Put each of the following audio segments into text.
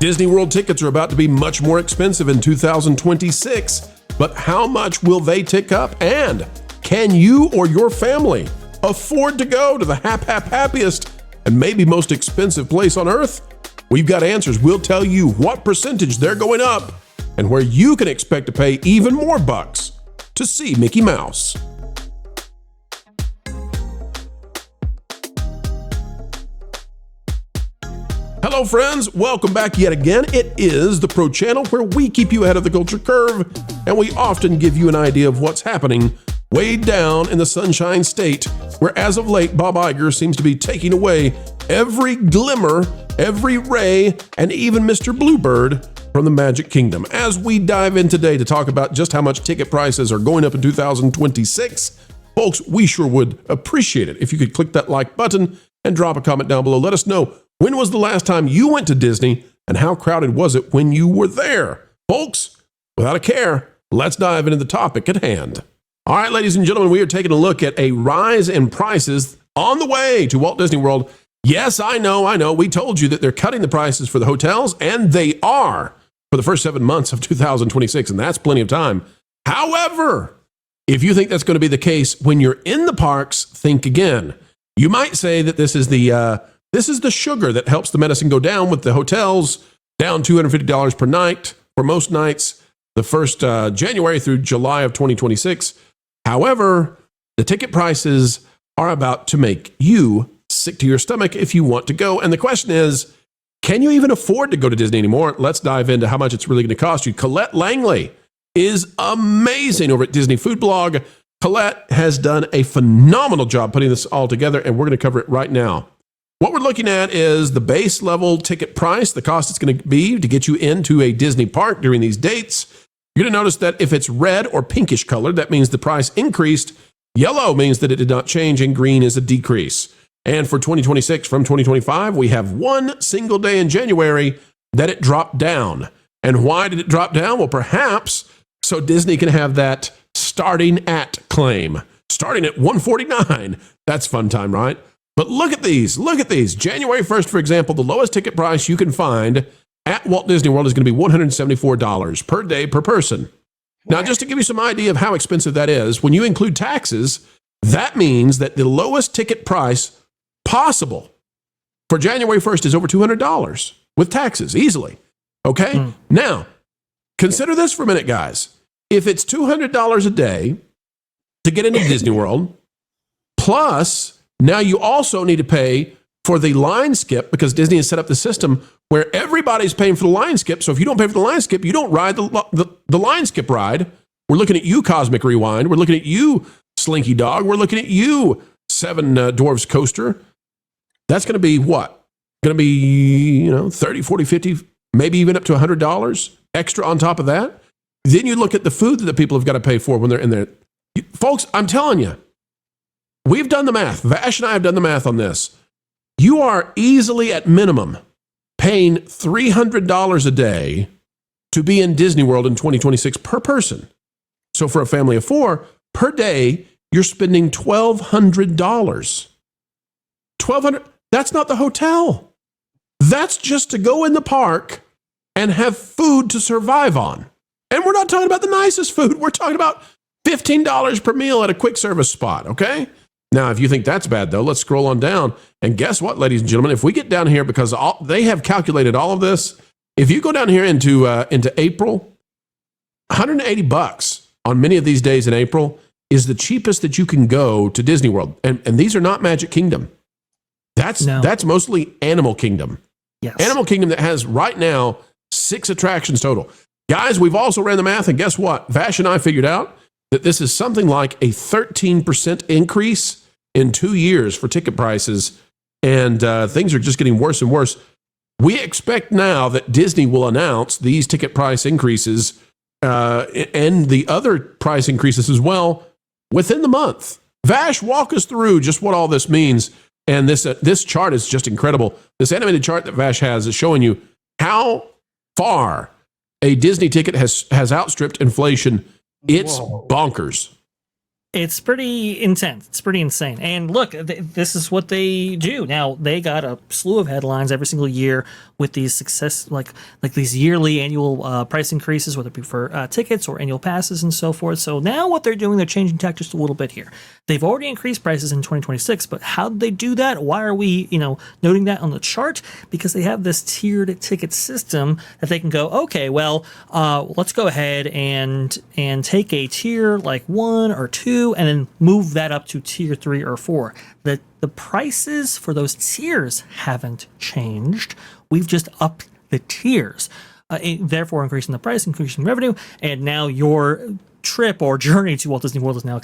Disney World tickets are about to be much more expensive in 2026, but how much will they tick up? And can you or your family afford to go to the happiest and maybe most expensive place on earth? We've got answers. We'll tell you what percentage they're going up and where you can expect to pay even more bucks to see Mickey Mouse. Hello friends, welcome back yet again. It is the Pro Channel where we keep you ahead of the culture curve and we often give you an idea of what's happening way down in the Sunshine State, where as of late Bob Iger seems to be taking away every glimmer, every ray, and even Mr. Bluebird from the Magic Kingdom. As we dive in today to talk about just how much ticket prices are going up in 2026, folks, we sure would appreciate it if you could click that like button and drop a comment down below. Let us know, when was the last time you went to Disney and how crowded was it when you were there? Folks, without a care, let's dive into the topic at hand. All right, ladies and gentlemen, we are taking a look at a rise in prices on the way to Walt Disney World. Yes, I know. We told you that they're cutting the prices for the hotels, and they are for the first 7 months of 2026, and that's plenty of time. However, if you think that's going to be the case when you're in the parks, think again. You might say that this is the sugar that helps the medicine go down, with the hotels down $250 per night for most nights, the first January through July of 2026. However, the ticket prices are about to make you sick to your stomach if you want to go. And the question is, can you even afford to go to Disney anymore? Let's dive into how much it's really going to cost you. Colette Langley is amazing over at Disney Food Blog. Colette has done a phenomenal job putting this all together, and we're going to cover it right now. What we're looking at is the base level ticket price, the cost it's going to be to get you into a Disney park during these dates. You're going to notice that if it's red or pinkish colored, that means the price increased. Yellow means that it did not change, and green is a decrease. And for 2026 from 2025, we have one single day in January that it dropped down. And why did it drop down? Well, perhaps so Disney can have that starting at claim. Starting at $149. That's fun time, right? But look at these. January 1st, for example, the lowest ticket price you can find at Walt Disney World is going to be $174 per day per person. Now, just to give you some idea of how expensive that is, when you include taxes, that means that the lowest ticket price possible for January 1st is over $200 with taxes, easily. Okay? Now, consider this for a minute, guys. If it's $200 a day to get into Disney World, plus now you also need to pay for the line skip, because Disney has set up the system where everybody's paying for the line skip. So if you don't pay for the line skip, you don't ride the line skip ride. We're looking at you, Cosmic Rewind. We're looking at you, Slinky Dog. We're looking at you, Seven Dwarfs Coaster. That's going to be what? Going to be, 30, 40, 50, maybe even up to $100 extra on top of that. Then you look at the food that the people have got to pay for when they're in there. Folks, I'm telling you, we've done the math. Vash and I have done the math on this. You are easily at minimum paying $300 a day to be in Disney World in 2026 per person. So for a family of 4, per day, you're spending $1,200. $1,200, that's not the hotel. That's just to go in the park and have food to survive on. And we're not talking about the nicest food. We're talking about $15 per meal at a quick service spot, okay? Now, if you think that's bad, though, let's scroll on down. And guess what, ladies and gentlemen? If we get down here, because they have calculated all of this, if you go down here into April, $180 on many of these days in April is the cheapest that you can go to Disney World. And these are not Magic Kingdom. That's mostly Animal Kingdom. Yes. Animal Kingdom that has right now 6 attractions total. Guys, we've also ran the math, and guess what? Vash and I figured out that this is something like a 13% increase in 2 years for ticket prices, and things are just getting worse and worse. We expect now that Disney will announce these ticket price increases and the other price increases as well within the month. Vash, walk us through just what all this means. And this chart is just incredible. This animated chart that Vash has is showing you how far a Disney ticket has outstripped inflation. It's bonkers. It's pretty intense. It's pretty insane. And look, this is what they do. Now, they got a slew of headlines every single year with these success, like these yearly annual price increases, whether it be for tickets or annual passes and so forth. So now what they're doing, they're changing tack just a little bit here. They've already increased prices in 2026, but how did they do that? Why are we, noting that on the chart? Because they have this tiered ticket system that they can go, okay, well, let's go ahead and take a tier like 1 or 2 and then move that up to tier 3 or 4. The prices for those tiers haven't changed. We've just upped the tiers, therefore increasing the price, increasing revenue, and now your trip or journey to Walt Disney World is now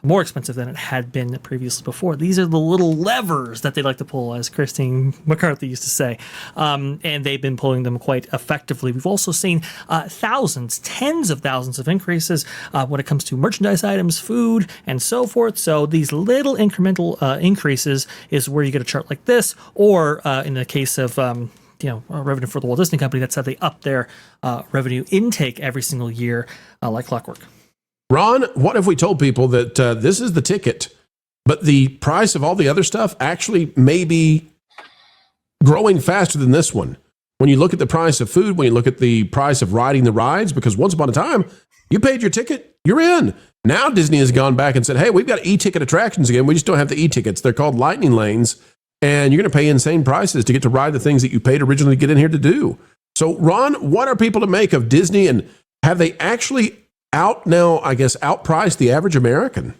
more expensive than it had been previously before. These are the little levers that they like to pull, as Christine McCarthy used to say, and they've been pulling them quite effectively. We've also seen thousands, tens of thousands of increases when it comes to merchandise items, food, and so forth. So these little incremental increases is where you get a chart like this, or in the case of revenue for the Walt Disney Company, that's how they up their revenue intake every single year, like clockwork. Ron, what if we told people that this is the ticket, but the price of all the other stuff actually may be growing faster than this one? When you look at the price of food, when you look at the price of riding the rides, because once upon a time, you paid your ticket, you're in. Now Disney has gone back and said, hey, we've got e-ticket attractions again. We just don't have the e-tickets. They're called lightning lanes. And you're going to pay insane prices to get to ride the things that you paid originally to get in here to do. So, Ron, what are people to make of Disney, and have they actually outpriced the average American?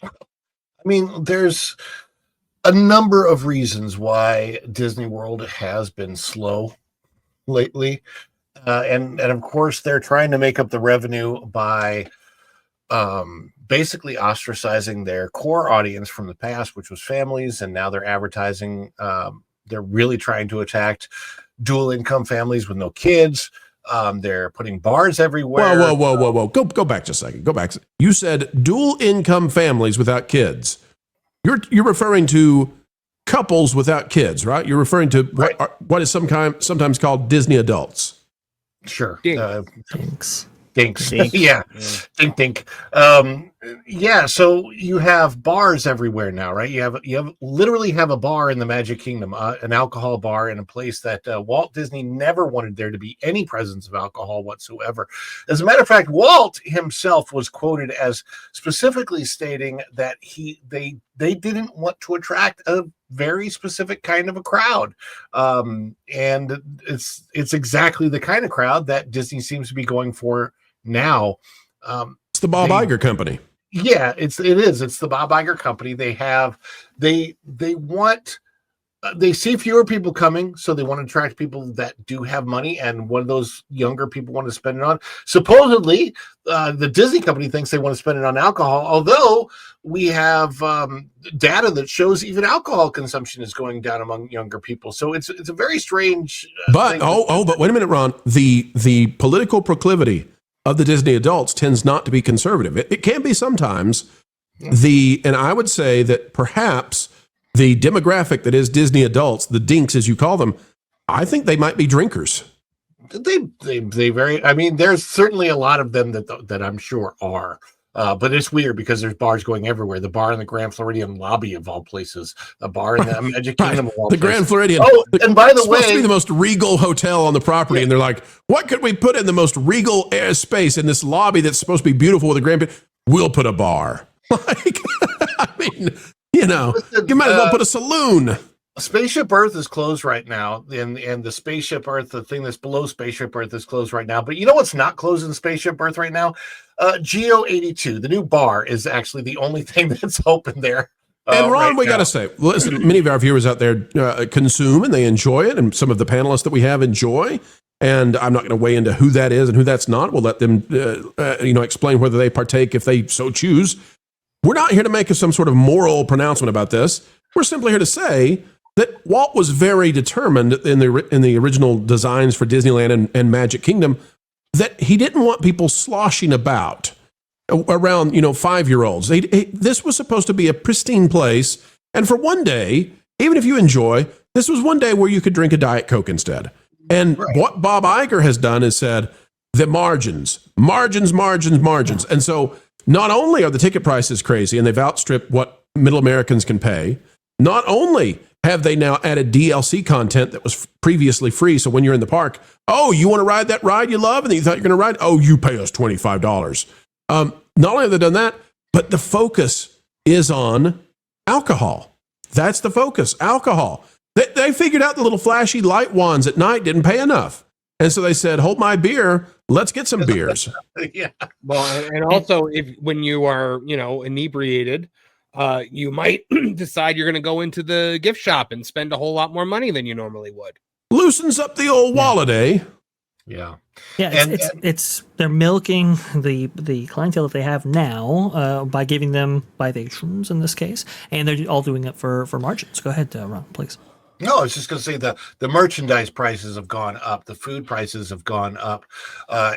I mean, there's a number of reasons why Disney World has been slow lately. And of course, they're trying to make up the revenue by basically ostracizing their core audience from the past, which was families, and now they're advertising. They're really trying to attack dual income families with no kids. They're putting bars everywhere. Whoa. Go back just a second. Go back. You said dual income families without kids. You're referring to couples without kids, right? You're referring to what is sometimes called Disney adults. Sure. Thanks. Dinks. Yeah. Dink. So you have bars everywhere now, right? You literally have a bar in the Magic Kingdom, an alcohol bar in a place that Walt Disney never wanted there to be any presence of alcohol whatsoever. As a matter of fact, Walt himself was quoted as specifically stating that they didn't want to attract a very specific kind of a crowd. And it's exactly the kind of crowd that Disney seems to be going for now. It's the Bob Iger company. Yeah, it is. It's the Bob Iger company. They see fewer people coming, so they want to attract people that do have money, and what those younger people want to spend it on. Supposedly, the Disney company thinks they want to spend it on alcohol, although we have data that shows even alcohol consumption is going down among younger people. So it's a very strange but thing. But wait a minute, Ron. The political proclivity of the Disney adults tends not to be conservative. It can be sometimes. And I would say that perhaps the demographic that is Disney adults, the dinks as you call them, I think they might be drinkers. They very. I mean, there's certainly a lot of them that I'm sure are. But it's weird because there's bars going everywhere. The bar in the Grand Floridian lobby of all places. A bar in the Magic Kingdom of all places. The Grand Floridian. Oh, and by the way, it's supposed to be the most regal hotel on the property, and they're like, "What could we put in the most regal air space in this lobby that's supposed to be beautiful with a grand? We'll put a bar." Like, I mean, you might as well put a saloon. Spaceship Earth is closed right now, and the Spaceship Earth, the thing that's below Spaceship Earth, is closed right now. But you know what's not closed in Spaceship Earth right now? Geo 82, the new bar, is actually the only thing that's open there. And Ron, we got to say, listen, many of our viewers out there consume and they enjoy it, and some of the panelists that we have enjoy. And I'm not going to weigh into who that is and who that's not. We'll let them, explain whether they partake if they so choose. We're not here to make some sort of moral pronouncement about this. We're simply here to say that Walt was very determined in the original designs for Disneyland and Magic Kingdom that he didn't want people sloshing about around 5-year-olds. This was supposed to be a pristine place, and for one day, even if you enjoy, this was one day where you could drink a Diet Coke instead. And what Bob Iger has done is said the margins. And so not only are the ticket prices crazy and they've outstripped what middle Americans can pay, not only have they now added DLC content that was previously free. So when you're in the park, oh, you want to ride that ride you love and you thought you're going to ride? Oh, you pay us $25. Not only have they done that, but the focus is on alcohol. That's the focus, alcohol. They figured out the little flashy light wands at night didn't pay enough. And so they said, hold my beer, let's get some beers. Yeah. Well, and also when you are, inebriated, you might decide you're going to go into the gift shop and spend a whole lot more money than you normally would. Loosens up the old wallet, eh? Yeah. Yeah, it's they're milking the clientele that they have now by giving them libations in this case, and they're all doing it for margins. Go ahead, Ron, please. No, I was just going to say the merchandise prices have gone up. The food prices have gone up.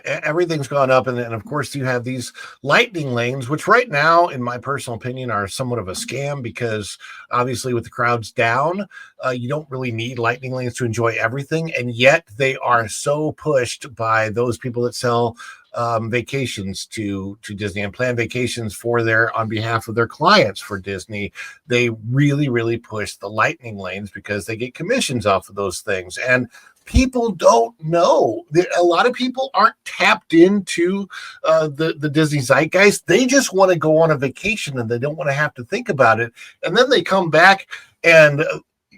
Everything's gone up. And of course, you have these lightning lanes, which right now, in my personal opinion, are somewhat of a scam because obviously with the crowds down, you don't really need lightning lanes to enjoy everything. And yet they are so pushed by those people that sell vacations to Disney and plan vacations on behalf of their clients for Disney. They really push the lightning lanes because they get commissions off of those things. And people don't know. A lot of people aren't tapped into the Disney zeitgeist. They just want to go on a vacation and they don't want to have to think about it. And then they come back and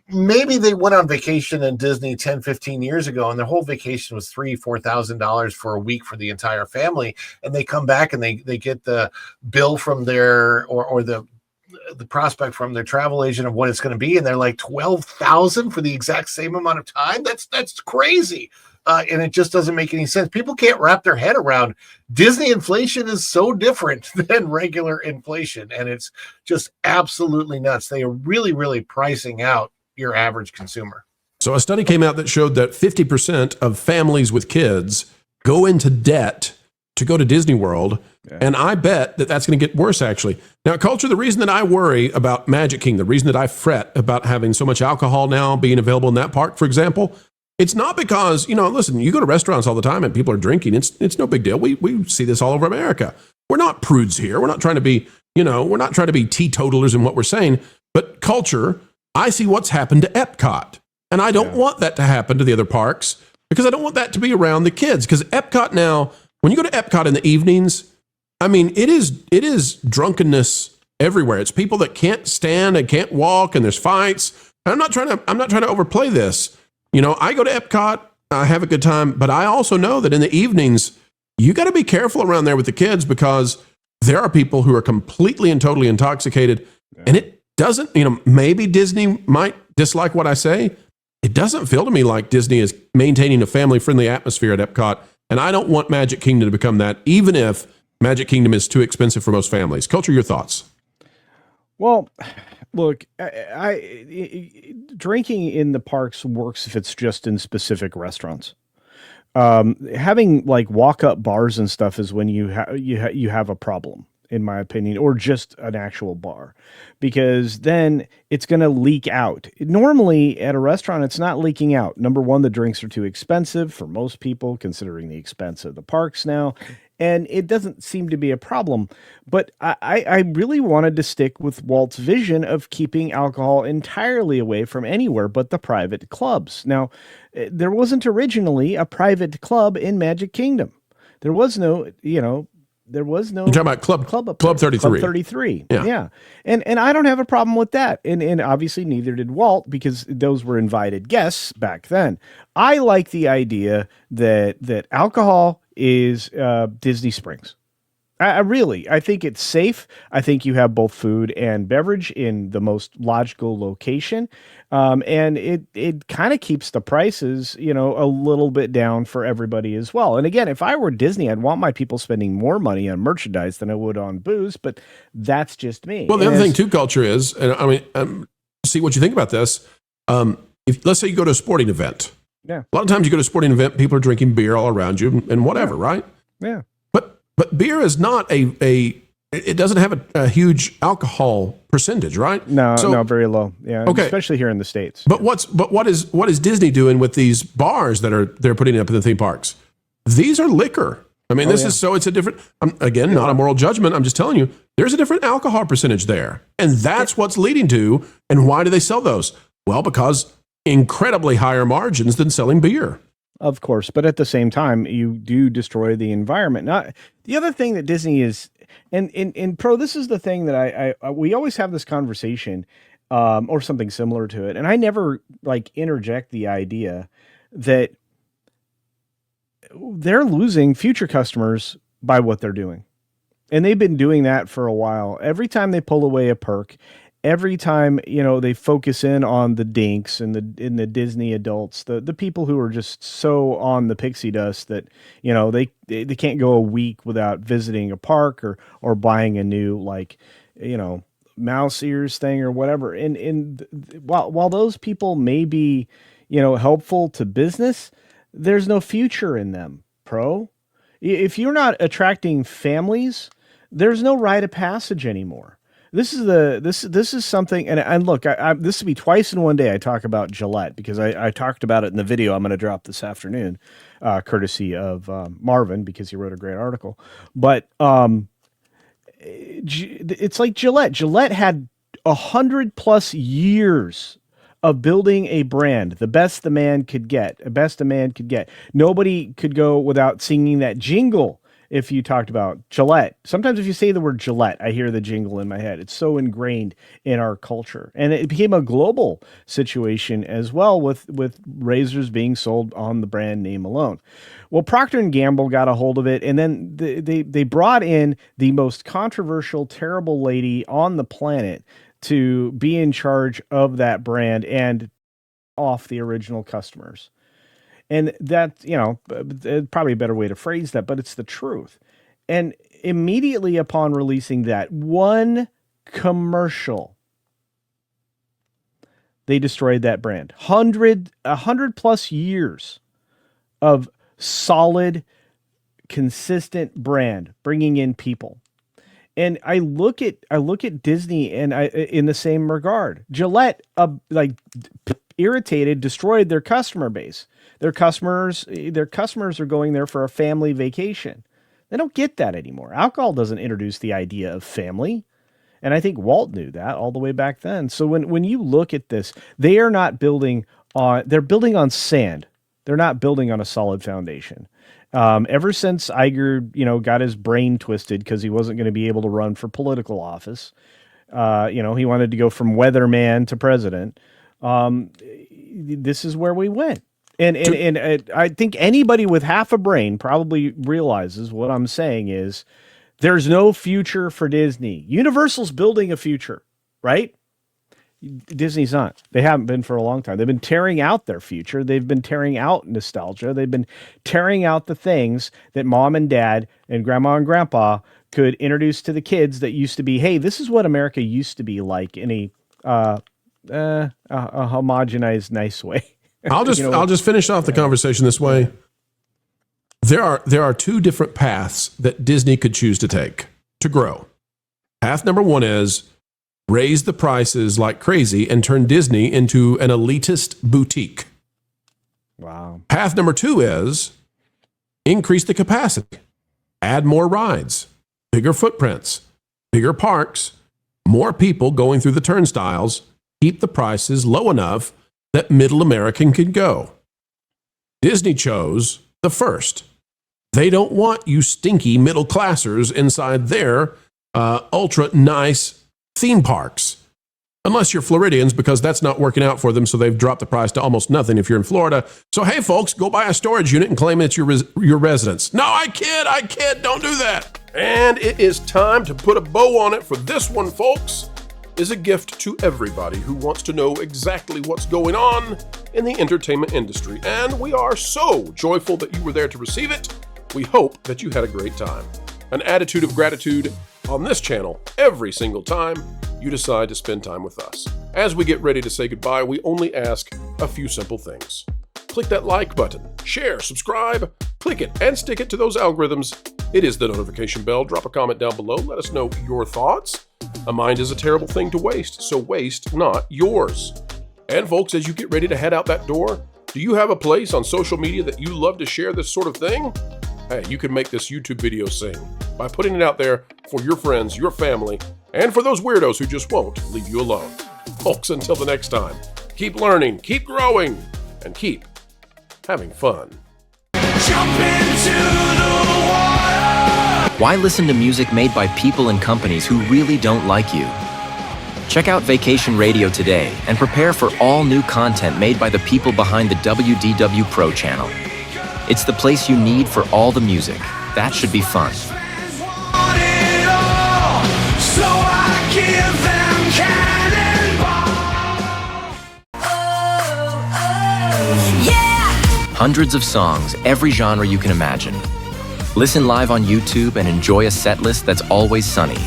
maybe they went on vacation in Disney 10, 15 years ago, and their whole vacation was $3,000-$4,000 for a week for the entire family. And they come back and they get the bill from their or the prospect from their travel agent of what it's going to be, and they're like $12,000 for the exact same amount of time. That's crazy. And it just doesn't make any sense. People can't wrap their head around Disney inflation is so different than regular inflation, and it's just absolutely nuts. They are really pricing out your average consumer. So a study came out that showed that 50% of families with kids go into debt to go to Disney World. Yeah. And I bet that that's going to get worse, actually. Now, Culture, the reason that I worry about Magic Kingdom, the reason that I fret about having so much alcohol now being available in that park, for example, it's not because, listen, you go to restaurants all the time and people are drinking. It's no big deal. We see this all over America. We're not prudes here. We're not trying to be, we're not trying to be teetotalers in what we're saying. But Culture, I see what's happened to Epcot. And I don't want that to happen to the other parks because I don't want that to be around the kids. Because Epcot now, when you go to Epcot in the evenings, I mean, it is drunkenness everywhere. It's people that can't stand and can't walk, and there's fights. And I'm not trying to overplay this. I go to Epcot, I have a good time, but I also know that in the evenings, you got to be careful around there with the kids because there are people who are completely and totally intoxicated. Yeah. And it doesn't, maybe Disney might dislike what I say. It doesn't feel to me like Disney is maintaining a family-friendly atmosphere at Epcot. And I don't want Magic Kingdom to become that, even if Magic Kingdom is too expensive for most families. Culture, your thoughts? Well, look, drinking in the parks works if it's just in specific restaurants. Having like walk-up bars and stuff is when you have a problem, in my opinion, or just an actual bar, because then it's going to leak out. Normally at a restaurant, it's not leaking out. Number one, the drinks are too expensive for most people, considering the expense of the parks now, and it doesn't seem to be a problem. But I really wanted to stick with Walt's vision of keeping alcohol entirely away from anywhere but the private clubs. Now, there wasn't originally a private club in Magic Kingdom. There was no, You're talking about Club 33. Club 33. Yeah. And I don't have a problem with that. And obviously neither did Walt, because those were invited guests back then. I like the idea that alcohol is Disney Springs. I think it's safe. I think you have both food and beverage in the most logical location. And it kind of keeps the prices, a little bit down for everybody as well. And again, if I were Disney, I'd want my people spending more money on merchandise than I would on booze, but that's just me. Well, the other thing too, Culture, is, and I mean, see what you think about this. If let's say you go to a sporting event. Yeah. A lot of times you go to a sporting event, people are drinking beer all around you and whatever, right? Yeah. But beer is not it doesn't have a huge alcohol percentage, right? No, very low. Yeah. Okay. Especially here in the States. But what is Disney doing with these bars that they're putting up in the theme parks? These are liquor. I mean, it's a different, again, not a moral judgment. I'm just telling you, there's a different alcohol percentage there. And that's what's leading to, and why do they sell those? Well, because incredibly higher margins than selling beer. Of course, but at the same time, you do destroy the environment. Not the other thing that Disney is, and in Pro, this is the thing that we always have this conversation, or something similar to it, and I never like interject the idea that they're losing future customers by what they're doing, and they've been doing that for a while. Every time they pull away a perk, every time, they focus in on the dinks and the Disney adults, the people who are just so on the pixie dust that, they can't go a week without visiting a park or buying a new, mouse ears thing or whatever. And while those people may be, helpful to business, there's no future in them, Pro. If you're not attracting families, there's no rite of passage anymore. This is something, and look, this will be twice in one day I talk about Gillette, because I talked about it in the video I'm going to drop this afternoon, courtesy of Marvin, because he wrote a great article. But it's like Gillette. Gillette had 100+ years of building a brand, the best a man could get. Nobody could go without singing that jingle. If you talked about Gillette, sometimes if you say the word Gillette, I hear the jingle in my head. It's so ingrained in our culture. And it became a global situation as well, with razors being sold on the brand name alone. Well, Procter & Gamble got a hold of it, and then they brought in the most controversial, terrible lady on the planet to be in charge of that brand and off the original customers. And that, probably a better way to phrase that, but it's the truth. And immediately upon releasing that one commercial, they destroyed that brand. 100+ years of solid, consistent brand, bringing in people. And I look at Disney, and in the same regard, Gillette, irritated, destroyed their customer base. Their customers are going there for a family vacation. They don't get that anymore. Alcohol doesn't introduce the idea of family. And I think Walt knew that all the way back then. So when you look at this, they are not building on, they're building on sand. They're not building on a solid foundation. Ever since Iger, got his brain twisted because he wasn't going to be able to run for political office, he wanted to go from weatherman to president. This is where we went. And I think anybody with half a brain probably realizes what I'm saying is there's no future for Disney. Universal's building a future, right? Disney's not. They haven't been for a long time. They've been tearing out their future. They've been tearing out nostalgia. They've been tearing out the things that mom and dad and grandma and grandpa could introduce to the kids that used to be, hey, this is what America used to be like in a homogenized, nice way. I'll just finish off the conversation this way. There are two different paths that Disney could choose to take to grow. Path number one is raise the prices like crazy and turn Disney into an elitist boutique. Wow. Path number two is increase the capacity, add more rides, bigger footprints, bigger parks, more people going through the turnstiles, keep the prices low enough that middle American can go. Disney chose the first. They don't want you stinky middle classers inside their ultra nice theme parks. Unless you're Floridians, because that's not working out for them, so they've dropped the price to almost nothing if you're in Florida. So, hey, folks, go buy a storage unit and claim it's your residence. No, I kid, don't do that. And it is time to put a bow on it for this one, folks. Is a gift to everybody who wants to know exactly what's going on in the entertainment industry. And we are so joyful that you were there to receive it. We hope that you had a great time. An attitude of gratitude on this channel every single time you decide to spend time with us. As we get ready to say goodbye, we only ask a few simple things. Click that like button, share, subscribe, click it, and stick it to those algorithms. It is the notification bell. Drop a comment down below. Let us know your thoughts. A mind is a terrible thing to waste, so waste not yours. And folks, as you get ready to head out that door, do you have a place on social media that you love to share this sort of thing? hey, you can make this YouTube video sing by putting it out there for your friends, your family, and for those weirdos who just won't leave you alone. Folks, until the next time, keep learning, keep growing, and keep having fun. Jump into the water. Why listen to music made by people and companies who really don't like you? Check out Vacation Radio today and prepare for all new content made by the people behind the WDW Pro channel. It's the place you need for all the music. That should be fun. Want it all, so I give them cannonball. Yeah! Hundreds of songs, every genre you can imagine. Listen live on YouTube and enjoy a set list that's always sunny.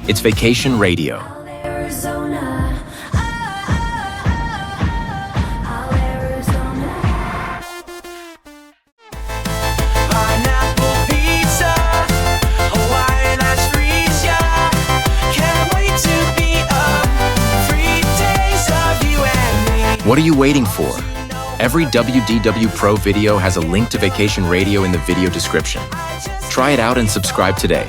It's Vacation Radio. Arizona. Pineapple pizza, Hawaiian ice freeze, yeah. Can't wait to be up. 3 days of you and me. What are you waiting for? Every WDW Pro video has a link to Vacation Radio in the video description. Try it out and subscribe today.